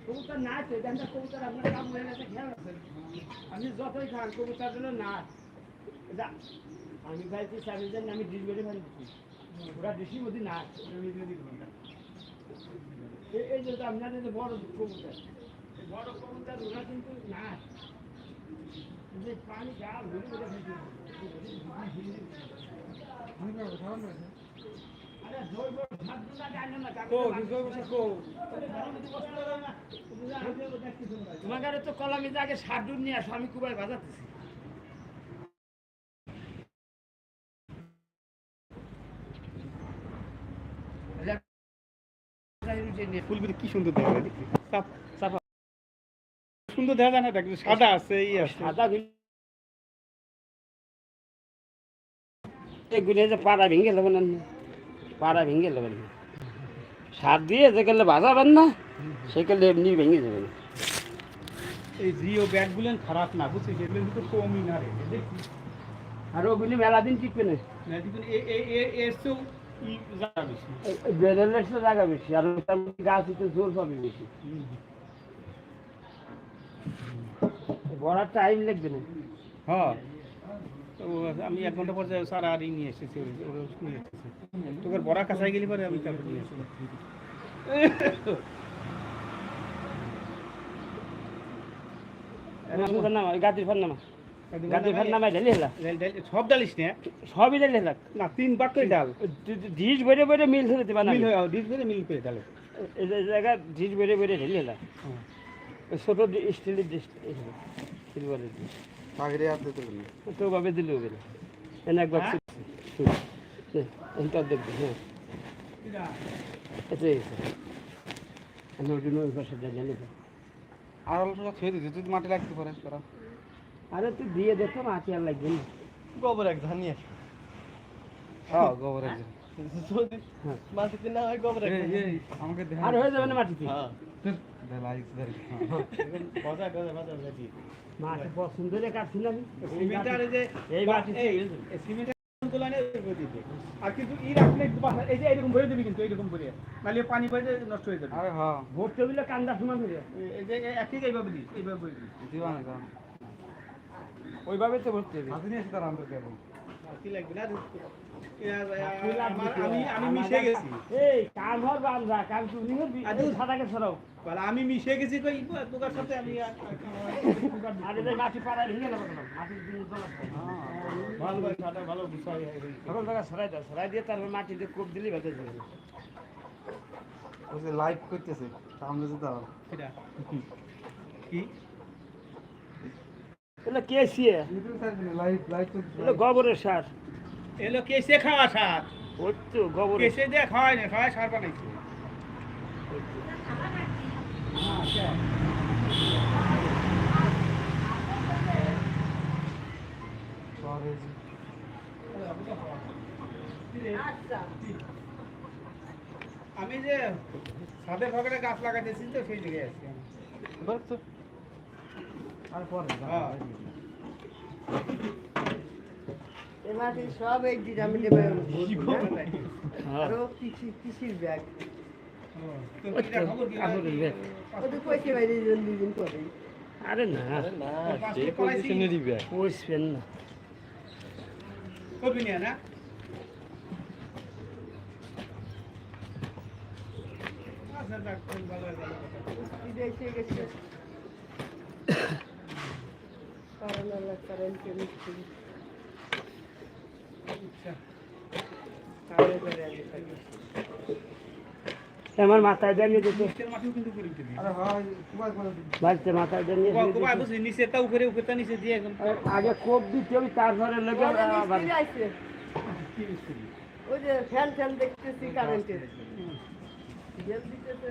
কবুতর নাচ কবুতর আপনার কাম হয়ে গেছে খেয়াল রাখবেন আপনি যতই খান কবুতর জন্য নাচ আমি চাইছি স্যারের আমি ডিশ বেড়ে ফেলে দিচ্ছি ওরা বেশি মধ্যে নাচ এই যে আপনাদের যে বড় কবুতর বড় কবুতর ওরা কিন্তু নাচ যে পানি গা ঘুরে ঘুরে ফেলছে তোমাকে তো কলামে আগে সার নিয়ে আসো আমি কুবাই বাজাতেছি ফুলগুলি কি সুন্দর দেখা যায় সুন্দর দেখা যায় না সাদা আছে সাদা এগুলো যে পাড়া ভেঙে দেবেন পাড়া ভেঙে দেবেন সার দিয়ে যে গেলে বাজাবেন না সেগুলো এমনি ভেঙে যাবেন এই জিও ব্যাগগুলো খারাপ না বুঝছিস এগুলো কিন্তু কমই না রে আর ওগুলি মেলা দিন টিকবে না বেরেলের জায়গা বেশি আর গাছ একটু জোর পাবে বেশি বড়ার টাইম লাগবে না হ্যাঁ আমি 1 ঘন্টা পর সারা আর নিয়ে এসেছি তোকে বড়া কাছাই গেলি পরে আমি তারপর নিয়ে এসেছি গাদির ফার নামা গাদির ফার নামাই ঢালি হেলা সব ডালিস না সবই ঢালি হেলা না 3 বাক করে ডাল ডিশ বেড়ে বেড়ে মিল ধরে দেবা না মিল হয় ডিশ বেড়ে মিল করে ডালে এই জায়গা ডিশ বেড়ে বেড়ে ঢালি হেলা ছোট স্টিলের ডিশ সিলভারের ডিশ পাগড়ি আপনি তো তো ভাবে দিলেও বেড়ে এনে একবার এটা দেখবে হ্যাঁ এটাই আমি ওই জন্য ওই পাশে ঢালি আর অল্প খেয়ে দিতে তুই মাটি লাগতে পারিস তোরা আরে তুই দিয়ে দেখো মাটি আর লাগবে না গোবর এক ধান নিয়ে হ্যাঁ গোবর এক মাটিতে না হয় গোবর এক আমাকে আর হয়ে যাবে না মাটিতে হ্যাঁ বাজা বাজা বাজা বাজি মাটি পছন্দ করে কাটছি না আমি সিমেন্ট আর এই মাটি সিমেন্ট তুলানে দিতে আর কিন্তু ই রাখলে এই যে এরকম ভরে দিবি কিন্তু এরকম ভরে নালে পানি পড়ে নষ্ট হয়ে যাবে আরে হ্যাঁ ভর্তি হইলে কান্দা সমান হয়ে যায় এই যে একই এইভাবে দিস এইভাবে ভরে দিস দিবা না ওইভাবে তো ভর্তি হবে হাতে নিয়ে এসে তার আন্দর দেব কি লাগবে না আমি মিশে গেছি এই কাম হর বান্দা কাম তুমি হবি আজ সাদাকে ছড়াও বল আমি মিশে গেছি কই তোকার সাথে আমি আরে এই মাটি পাড়া ভেঙে দেব না মাটির দিন তোলা ভালো ভাই সাদা ভালো বুঝাই সকল জায়গা ছড়াই দিয়ে তারপর মাটি দিয়ে কোপ দিলেই বেঁচে যাবে ওই যে লাইভ করতেছে সামনে যেতে হবে এটা কি এলো কেসিয়ে লাইভ লাইভ এলো গোবরের সার এলো কেসে খাওয়া সার ওই তো গোবর কেসে দিয়ে খাওয়াই না খাওয়াই সার বানাইছে আমি যে ছাদের ফাঁকে গাছ লাগাইতেছি তো সেই দিকে আসছি আর পরে মাটি সব এই ডিরামে দেবে আরো কৃষির ব্যাগ ওদের পয়সা বাইরে দুদিন পরে আরে না যে পজিশনেরই ব্যাগ পয়সা না করবি না বিদেশে গেছে কারেন্ট মিস্ত্রি আমার মাথায় জানিয়ে দিত বাড়িতে মাথায় জানিয়ে নিচেটা উপরে উপরেটা নিচে দিয়ে আগে কোপ দিতে হবে তারপরে লেগে ওই যে ফ্যান ফ্যান দেখতেছি কারেন্টের জেল দিতেছে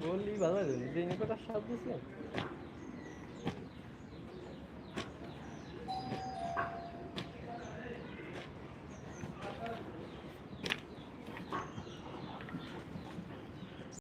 বললি ভালো লাগে কথা সব বুঝছেন